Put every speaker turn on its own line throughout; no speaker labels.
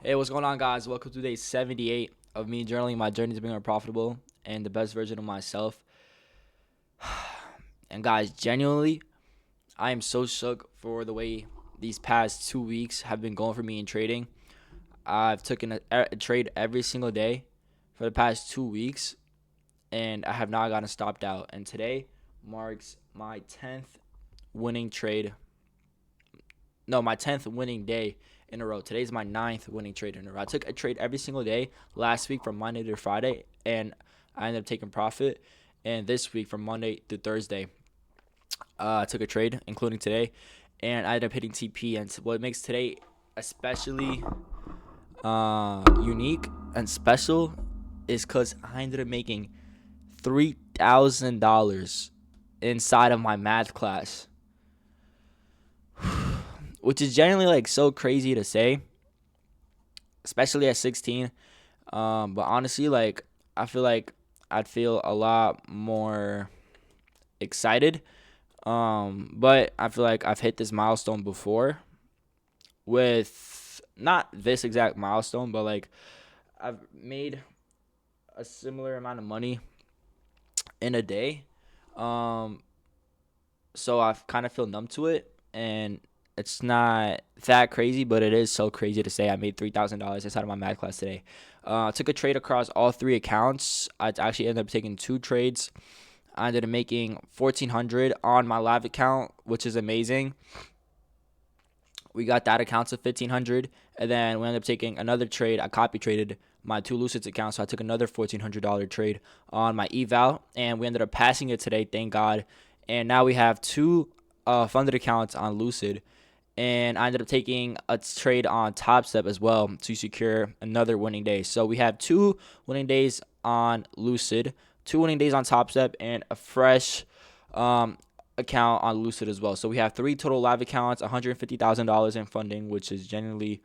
Hey, what's going on, guys? Welcome to day 78 of me journaling my journey to being more profitable and the best version of myself. And, guys, genuinely, I am so shook for the way these past 2 weeks have been going for me in trading. I've taken a trade every single day for the past 2 weeks, and I have not gotten stopped out. And today marks my 10th winning trade. No, my 10th winning day in a row. Today's my ninth winning trade in a row. I took a trade every single day last week from Monday to Friday, and I ended up taking profit. And this week from Monday to Thursday, I took a trade, including today, and I ended up hitting TP. And what makes today especially unique and special is because I ended up making $3,000 inside of my math class, which is generally like so crazy to say, especially at 16. But honestly, like I feel like I'd feel a lot more excited. But I feel like I've hit this milestone before with not this exact milestone, but like I've made a similar amount of money in a day. Um, so I kind of feel numb to it, and it's not that crazy, but it is so crazy to say I made $3,000 inside of my math class today. I took a trade across all three accounts. I actually ended up taking two trades. I ended up making 1,400 on my live account, which is amazing. We got that account to 1,500, and then we ended up taking another trade. I copy traded my two Lucids accounts, so I took another $1,400 trade on my eval, and we ended up passing it today, thank God. And now we have two funded accounts on Lucid, and I ended up taking a trade on Top Step as well to secure another winning day. So we have two winning days on Lucid, two winning days on Top Step, and a fresh account on Lucid as well. So we have three total live accounts, $150,000 in funding, which is genuinely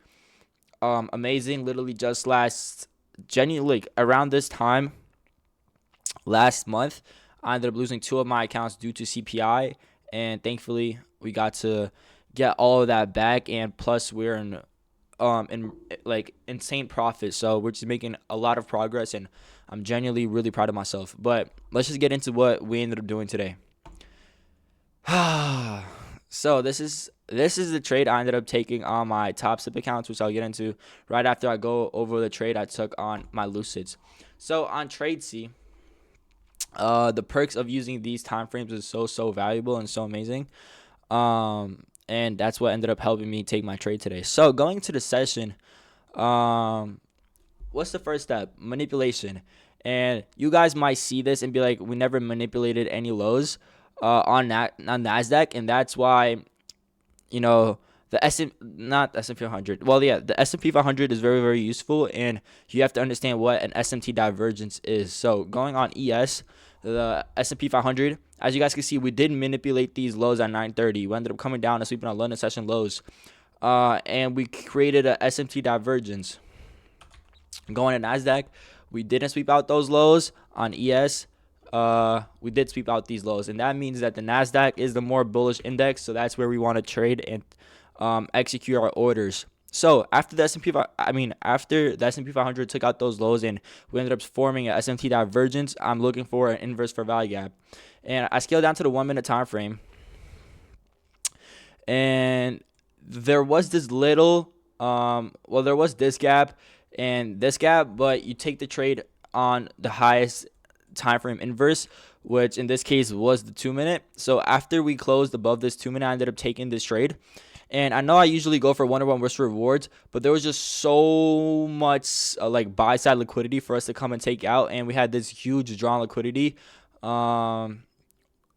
amazing. Literally just genuinely like around this time last month, I ended up losing two of my accounts due to CPI, and thankfully we got to get all of that back. And plus, we're in like insane profit, so we're just making a lot of progress, and I'm genuinely really proud of myself. But let's just get into what we ended up doing today. So this is the trade I ended up taking on my Top Step accounts, which I'll get into right after I go over the trade I took on my Lucids. So on TradeC, the perks of using these time frames is so valuable and so amazing. And that's what ended up helping me take my trade today. So going to the session, what's the first step? Manipulation. And you guys might see this and be like, we never manipulated any lows on Nasdaq, and that's why you know the not S&P 500. Well, yeah, the S&P 500 is very useful, and you have to understand what an SMT divergence is. So going on ES, the S&P 500, as you guys can see, we did manipulate these lows at 9:30. We ended up coming down and sweeping on London session lows, and we created a SMT divergence. Going to Nasdaq, we didn't sweep out those lows on ES. We did sweep out these lows, and that means that the Nasdaq is the more bullish index, so that's where we want to trade and execute our orders. So after the S&P 500 took out those lows and we ended up forming a SMT divergence, I'm looking for an inverse fair value gap, and I scaled down to the 1 minute time frame, and there was this little there was this gap and this gap, but you take the trade on the highest time frame inverse, which in this case was the 2 minute. So after we closed above this 2 minute, I ended up taking this trade. And I know I usually go for 1-to-1 risk rewards, but there was just so much like buy side liquidity for us to come and take out, and we had this huge drawn liquidity,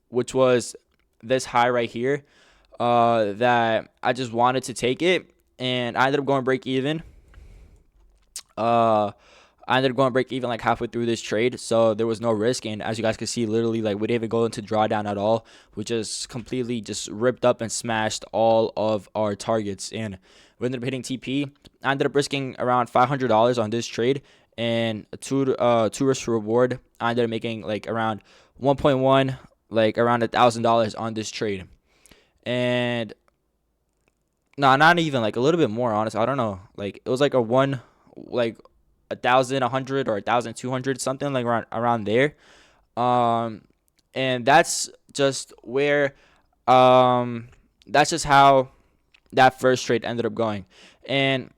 which was this high right here, that I just wanted to take it, and I ended up going break even. I ended up going break even like halfway through this trade, so there was no risk. And as you guys can see, literally like we didn't even go into drawdown at all. We just completely just ripped up and smashed all of our targets, and we ended up hitting TP. I ended up risking around $500 on this trade, and two risk reward. I ended up making like around 1.1, like around $1,000 on this trade, and No, not even like a little bit more. Honest, I don't know. Like it was like a one, like 1,100 or 1,200 something like around there. Um, and just where um that's just how that first trade ended up going. And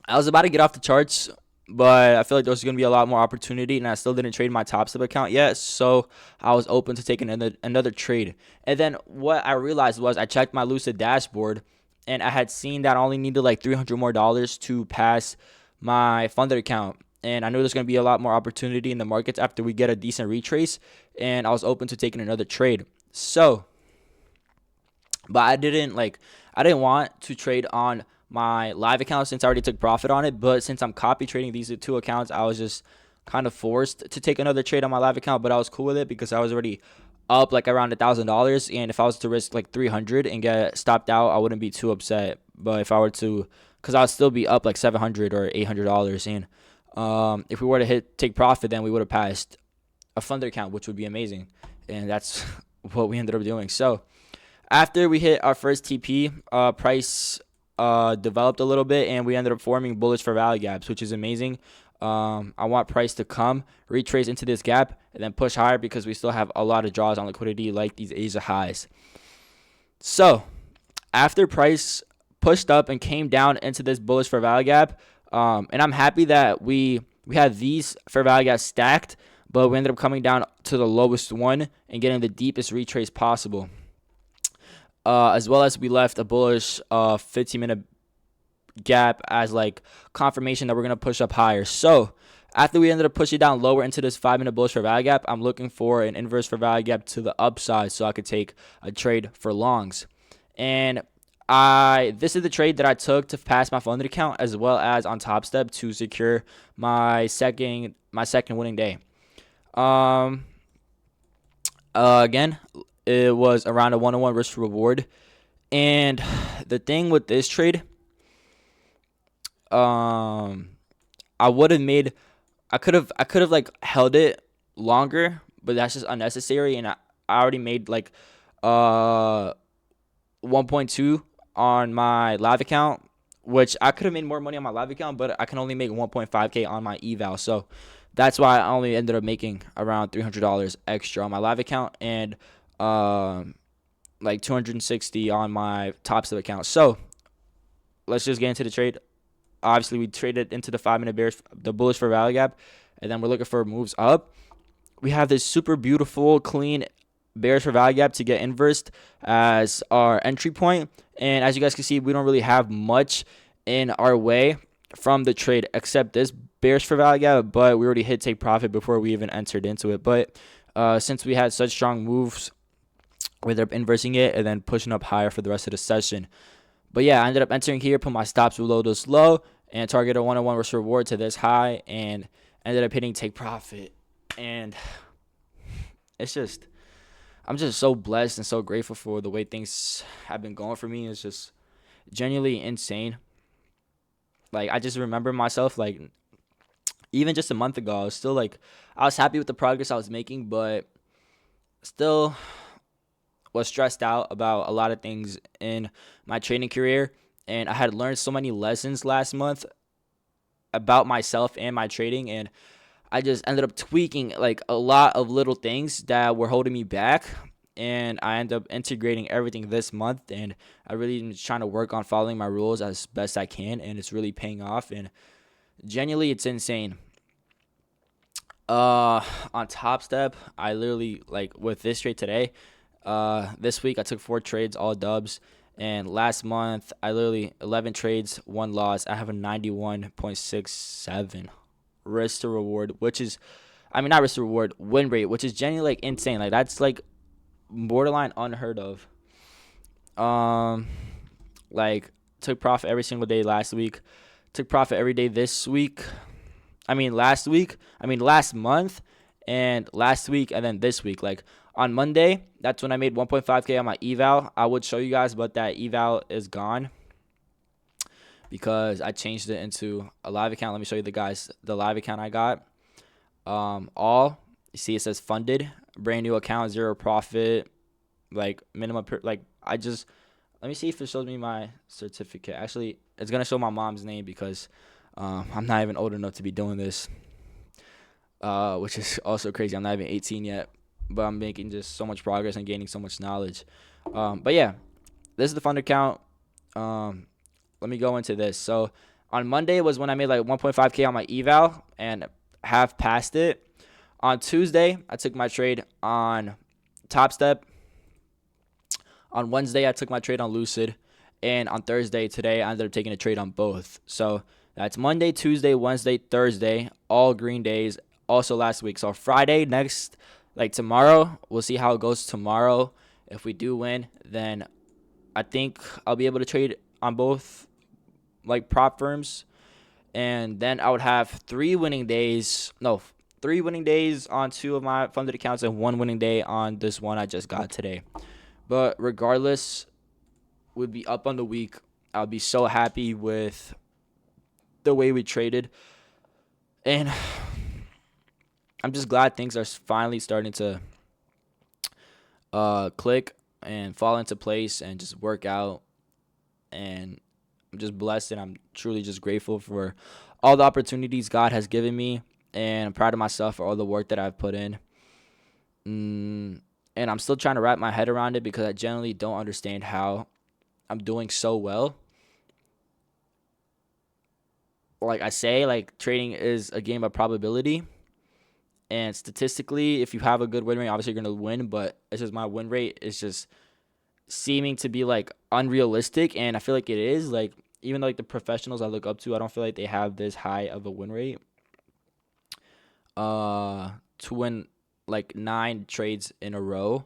I was about to get off the charts, but I feel like there was going to be a lot more opportunity, and I still didn't trade my Top Step account yet, so I was open to taking another trade. And then what I realized was I checked my Lucid dashboard, and I had seen that I only needed like $300 more to pass my funded account. And I knew there's going to be a lot more opportunity in the markets after we get a decent retrace, and I was open to taking another trade. So, but I didn't want to trade on my live account since I already took profit on it. But since I'm copy trading these two accounts, I was just kind of forced to take another trade on my live account. But I was cool with it because I was already up like around $1,000, and if I was to risk like 300 and get stopped out, I wouldn't be too upset. But if I were to, because I'll still be up like $700 or $800, and if we were to take profit, then we would have passed a funded account, which would be amazing, and that's what we ended up doing. So after we hit our first TP, price developed a little bit, and we ended up forming bullish for value gaps, which is amazing. I want price to come, retrace into this gap, and then push higher because we still have a lot of draws on liquidity like these Asia highs. So after price pushed up and came down into this bullish for value gap, and I'm happy that we had these fair value gaps stacked, but we ended up coming down to the lowest one and getting the deepest retrace possible. As well as we left a bullish 15-minute gap as like confirmation that we're going to push up higher. So after we ended up pushing down lower into this 5-minute bullish for value gap, I'm looking for an inverse for value gap to the upside so I could take a trade for longs. And this is the trade that I took to pass my funded account as well as on Top Step to secure my second winning day. Again, it was around a 1-on-1 risk reward. And the thing with this trade, I would have made, I could have like held it longer, but that's just unnecessary. And I already made like 1.2 on my live account, which I could have made more money on my live account, but I can only make 1.5K on my eval. So that's why I only ended up making around $300 extra on my live account and like 260 on my Top Step account. So let's just get into the trade. Obviously, we traded into the 5-minute bears, the bullish for value gap, and then we're looking for moves up. We have this super beautiful, clean bears for value gap to get inversed as our entry point. And as you guys can see, we don't really have much in our way from the trade except this bears for value gap, but we already hit take profit before we even entered into it. But since we had such strong moves, we ended up inversing it and then pushing up higher for the rest of the session. But yeah, I ended up entering here, put my stops below this low, and target a 1-on-1 risk reward to this high, and ended up hitting take profit. And it's just, I'm just so blessed and so grateful for the way things have been going for me. It's just genuinely insane. Like, I just remember myself, like, even just a month ago, I was happy with the progress I was making, but still was stressed out about a lot of things in my trading career. And I had learned so many lessons last month about myself and my trading. And I just ended up tweaking like a lot of little things that were holding me back. And I ended up integrating everything this month. And I really am trying to work on following my rules as best I can. And it's really paying off. And genuinely, it's insane. On Top Step, I literally, like, with this trade today, this week I took 4 trades, all dubs. And last month, I literally 11 trades, 1 loss. I have a 91.67 risk to reward, which is, I mean, not risk to reward, win rate, which is genuinely like insane. Like, that's like borderline unheard of. Like, took profit every single day last week, took profit every day this week. Last month, and last week, and then this week. Like, on Monday, that's when I made 1.5K on my eval. I would show you guys, but that eval is gone because I changed it into a live account. Let me show you the live account I got. All, you see it says funded, brand new account, 0 profit, like minimum, Let me see if it shows me my certificate. Actually, it's gonna show my mom's name because I'm not even old enough to be doing this, which is also crazy. I'm not even 18 yet, but I'm making just so much progress and gaining so much knowledge. But yeah, this is the Thunder count. Um, Let me go into this. So on Monday was when I made like 1.5K on my eval and half passed it. On Tuesday, I took my trade on Top Step. On Wednesday, I took my trade on Lucid. And on Thursday, today, I ended up taking a trade on both. So that's Monday, Tuesday, Wednesday, Thursday, all green days. Also last week. So Friday, next, like tomorrow, we'll see how it goes tomorrow. If we do win, then I think I'll be able to trade on both like prop firms. And then I would have 3 winning days. No, 3 winning days on 2 of my funded accounts and 1 winning day on this one I just got today. But regardless, would be up on the week. I'll be so happy with the way we traded. And I'm just glad things are finally starting to click and fall into place and just work out. And I'm just blessed and I'm truly just grateful for all the opportunities God has given me. And I'm proud of myself for all the work that I've put in. And I'm still trying to wrap my head around it because I generally don't understand how I'm doing so well. Like I say, like trading is a game of probability. And statistically, if you have a good win rate, obviously you're going to win. But it's just my win rate is just seeming to be like unrealistic. And I feel like it is. Like, even like the professionals I look up to, I don't feel like they have this high of a win rate. To win like 9 trades in a row.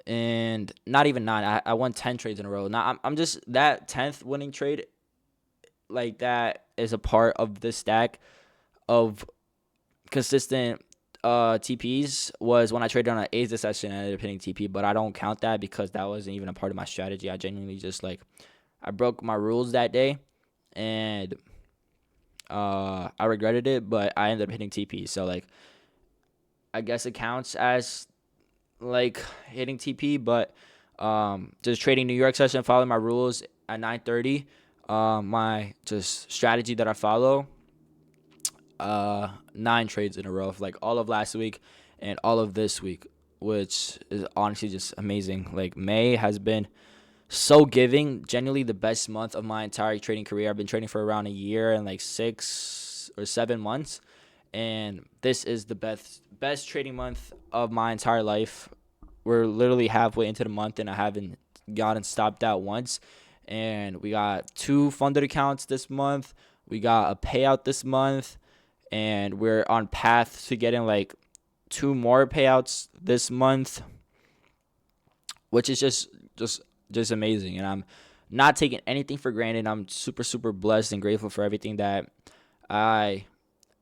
And not even 9. I won 10 trades in a row. Now I'm just that 10th winning trade, like that is a part of the stack of consistent TPs was when I traded on an A's this session and I ended up hitting TP, but I don't count that because that wasn't even a part of my strategy. I genuinely just like I broke my rules that day and I regretted it, but I ended up hitting TP. So like I guess it counts as like hitting TP, but just trading New York session, following my rules at 9:30. My just strategy that I follow. 9 trades in a row, like all of last week and all of this week, which is honestly just amazing. Like May has been so giving, genuinely the best month of my entire trading career. I've been trading for around a year and like 6 or 7 months, and this is the best trading month of my entire life. We're literally halfway into the month, and I haven't gotten stopped out once. And we got 2 funded accounts this month. We got a payout this month, and we're on path to getting like 2 more payouts this month, which is just amazing. And I'm not taking anything for granted. I'm super blessed and grateful for everything that I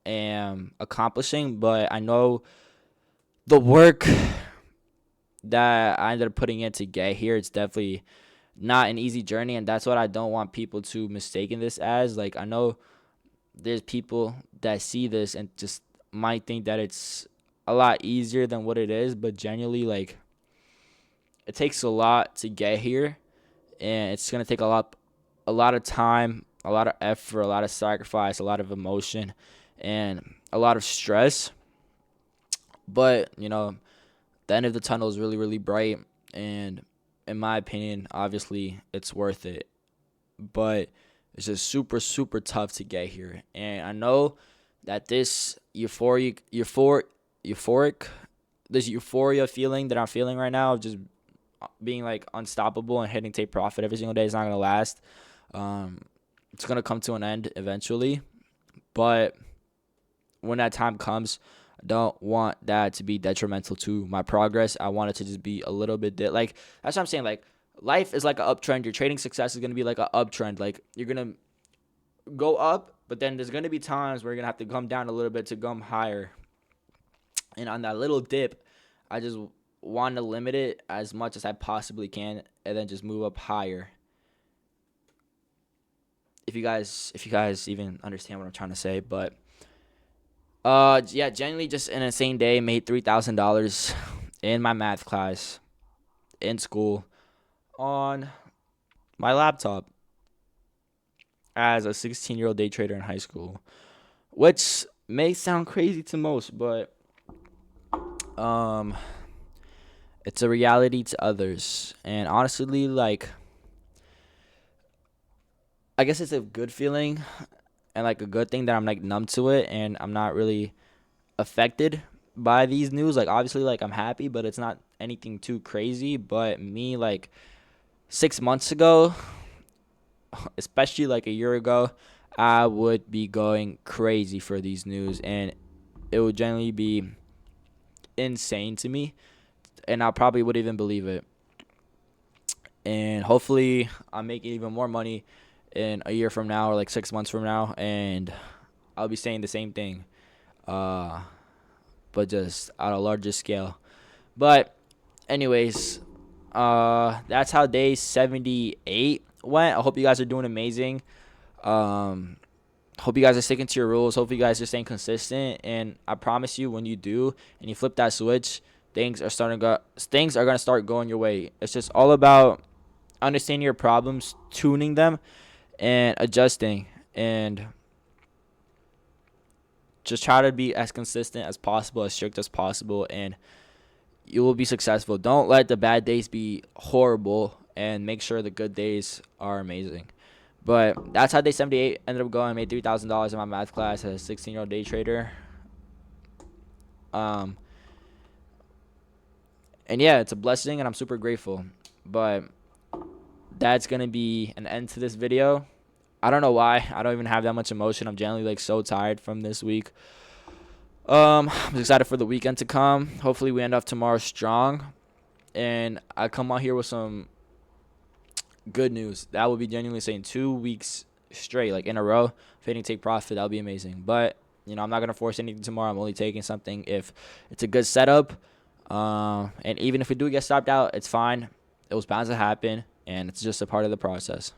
am accomplishing, but I know the work that I ended up putting in to get here, it's definitely not an easy journey, and that's what I don't want people to mistaken this as. Like I know there's people that see this and just might think that it's a lot easier than what it is, but genuinely like it takes a lot to get here, and it's gonna take a lot of time, a lot of effort, a lot of sacrifice, a lot of emotion, and a lot of stress. But the end of the tunnel is really bright, and in my opinion, obviously it's worth it. But it's just super tough to get here, and I know that this euphoric, this euphoria feeling that I'm feeling right now of just being like unstoppable and hitting take profit every single day is not gonna last. It's gonna come to an end eventually, but when that time comes, I don't want that to be detrimental to my progress. I want it to just be a little bit like that's what I'm saying. Like life is like an uptrend. Your trading success is gonna be like an uptrend. Like you're gonna go up, but then there's gonna be times where you're gonna have to come down a little bit to come higher. And on that little dip, I just want to limit it as much as I possibly can, and then just move up higher. If you guys even understand what I'm trying to say, but yeah, genuinely just an insane day. Made $3,000 in my math class in school on my laptop as a 16-year-old day trader in high school, which may sound crazy to most, but um, it's a reality to others. And honestly, like, I guess it's a good feeling and like a good thing that I'm like numb to it and I'm not really affected by these news. Like, obviously, like, I'm happy, but it's not anything too crazy. But me, like, 6 months ago, especially like a year ago, I would be going crazy for these news, and it would generally be insane to me, and I probably would even believe it. And hopefully, I'm making even more money in a year from now or like 6 months from now, and I'll be saying the same thing, uh, but just on a larger scale. But anyways, that's how day 78 went. I hope you guys are doing amazing. Um, Hope you guys are sticking to your rules. Hope you guys are staying consistent. And I promise you, when you do and you flip that switch, things are gonna start going your way. It's just all about understanding your problems, tuning them, and adjusting. And just try to be as consistent as possible, as strict as possible, and you will be successful. Don't let the bad days be horrible, and make sure the good days are amazing. But that's how day 78 ended up going. I made $3,000 in my math class as a 16-year-old day trader. Um, and yeah, it's a blessing, and I'm super grateful. But that's gonna be an end to this video. I don't know why. I don't even have that much emotion. I'm generally like so tired from this week. I'm excited for the weekend to come. Hopefully, we end off tomorrow strong, and I come out here with some good news. That would be genuinely saying 2 weeks straight, like in a row, fading take profit. That would be amazing. But I'm not gonna force anything tomorrow. I'm only taking something if it's a good setup. And even if we do get stopped out, it's fine. It was bound to happen, and it's just a part of the process.